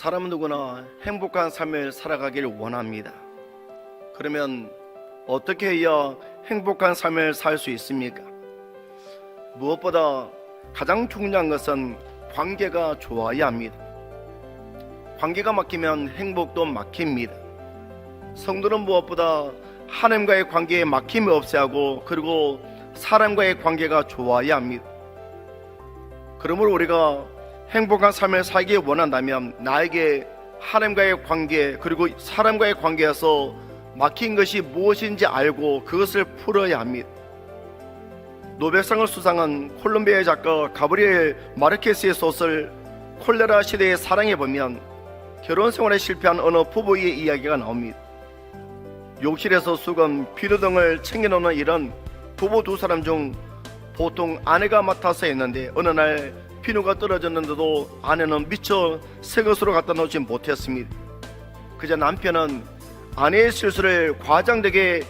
사람은 누구나 행복한 삶을 살아가길 원합니다. 그러면 어떻게 해야 행복한 삶을 살 수 있습니까? 무엇보다 가장 중요한 것은 관계가 좋아야 합니다. 관계가 막히면 행복도 막힙니다. 성도는 무엇보다 하나님과의 관계에 막힘이 없어야 하고, 그리고 사람과의 관계가 좋아야 합니다. 그러므로 우리가 행복한 삶을 살기 원한다면 나에게 하나님과의 관계, 그리고 사람과의 관계에서 막힌 것이 무엇인지 알고 그것을 풀어야 합니다. 노벨상을 수상한 콜롬비아의 작가 가브리엘 마르케스의 소설 콜레라 시대의 사랑에 보면 결혼 생활에 실패한 어느 부부의 이야기가 나옵니다. 욕실에서 수건, 비누 등을 챙겨놓는 일은 부부 두 사람 중 보통 아내가 맡아서 했는데, 어느 날 비누가 떨어졌는데도 아내는 미처 새 것으로 갖다 놓지 못했습니다. 그저 남편은 아내의 실수를 과장되게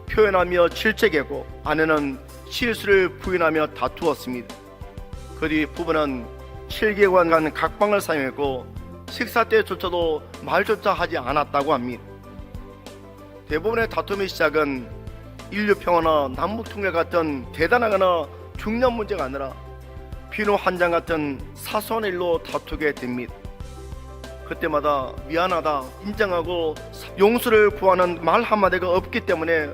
표현하며 질책했고, 아내는 실수를 부인하며 다투었습니다. 그 뒤 부부는 7개월간 각방을 사용했고 식사 때조차도 말조차 하지 않았다고 합니다. 대부분의 다툼의 시작은 인류 평화나 남북 통일 같은 대단하거나 중요한 문제가 아니라 비누 한 장 같은 사소한 일로 다투게 됩니다. 그때마다 미안하다, 인정하고 용서를 구하는 말 한마디가 없기 때문에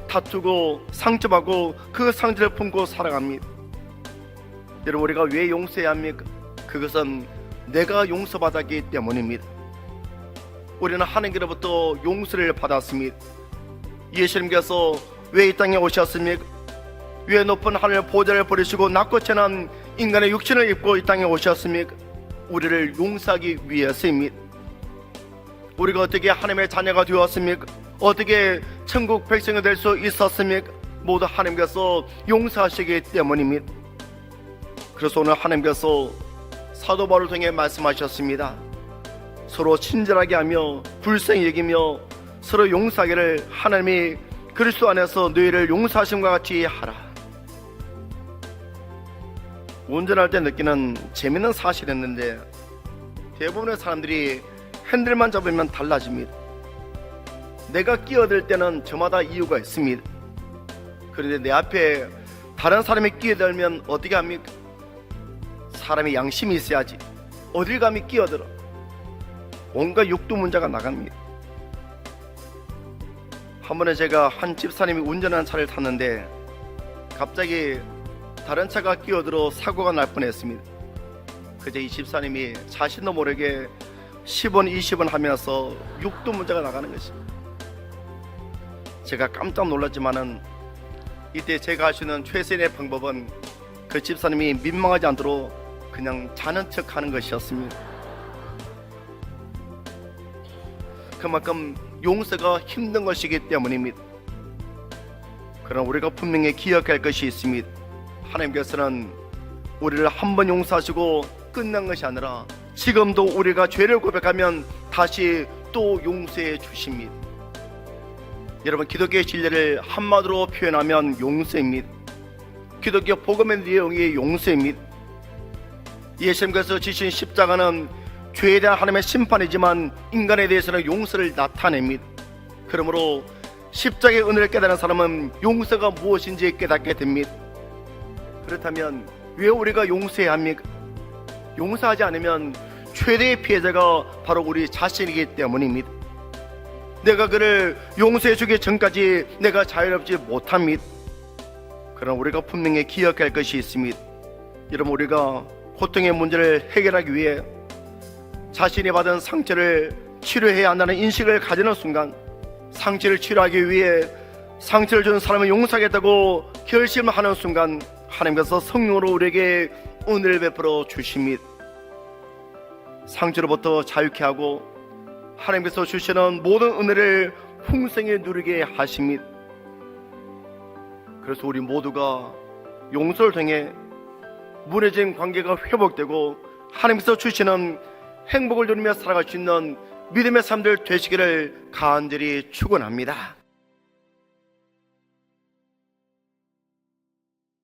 다투고 상처받고 그 상처를 품고 살아갑니다. 여러분, 우리가 왜 용서해야 합니까? 그것은 내가 용서받았기 때문입니다. 우리는 하나님께로부터 용서를 받았습니다. 예수님께서 왜 이 땅에 오셨습니까? 왜 높은 하늘 보좌를 버리시고 낮고 천한 인간의 육신을 입고 이 땅에 오셨습니까? 우리를 용서하기 위해서입니다. 우리가 어떻게 하나님의 자녀가 되었습니까? 어떻게 천국 백성이 될 수 있었습니까? 모두 하나님께서 용서하시기 때문입니다. 그래서 오늘 하나님께서 사도 바울을 통해 말씀하셨습니다. 서로 친절하게 하며 불쌍히 여기며 서로 용서하기를 하나님이 그리스도 안에서 너희를 용서하심과 같이 하라. 운전할 때 느끼는 재미있는 사실이었는데, 대부분의 사람들이 핸들만 잡으면 달라집니다. 내가 끼어들 때는 저마다 이유가 있습니다. 그런데 내 앞에 다른 사람이 끼어들면 어떻게 합니까? 사람이 양심이 있어야지. 어딜 감히 끼어들어. 온갖 육두문자가 나갑니다. 한 번에 제가 한 집사님이 운전하는 차를 탔는데 갑자기 다른 차가 끼어들어 사고가 날 뻔했습니다. 그제 이 집사님이 자신도 모르게 10원 20원 하면서 육두문자가 나가는 것입니다. 제가 깜짝 놀랐지만은 이때 제가 할 수 있는 최선의 방법은 그 집사님이 민망하지 않도록 그냥 자는 척 하는 것이었습니다. 그만큼 용서가 힘든 것이기 때문입니다. 그러나 우리가 분명히 기억할 것이 있습니다. 하나님께서는 우리를 한 번 용서하시고 끝난 것이 아니라 지금도 우리가 죄를 고백하면 다시 또 용서해 주십니다. 여러분, 기독교의 진리를 한마디로 표현하면 용서입니다. 기독교 복음의 내용이 용서입니다. 예수님께서 지신 십자가는 죄에 대한 하나님의 심판이지만 인간에 대해서는 용서를 나타냅니다. 그러므로 십자가의 은혜를 깨달은 사람은 용서가 무엇인지 깨닫게 됩니다. 그렇다면 왜 우리가 용서해야 합니까? 용서하지 않으면 최대의 피해자가 바로 우리 자신이기 때문입니다. 내가 그를 용서해 주기 전까지 내가 자유롭지 못합니다. 그러나 우리가 분명히 기억할 것이 있습니다. 여러분, 우리가 고통의 문제를 해결하기 위해 자신이 받은 상처를 치료해야 한다는 인식을 가지는 순간, 상처를 치료하기 위해 상처를 준 사람을 용서하겠다고 결심하는 순간 하나님께서 성령으로 우리에게 은혜를 베풀어 주십니다. 상처로부터 자유케 하고 하나님께서 주시는 모든 은혜를 풍성히 누리게 하십니다. 그래서 우리 모두가 용서를 통해 무너진 관계가 회복되고 하나님께서 주시는 행복을 누리며 살아갈 수 있는 믿음의 삶들 되시기를 간절히 축원합니다.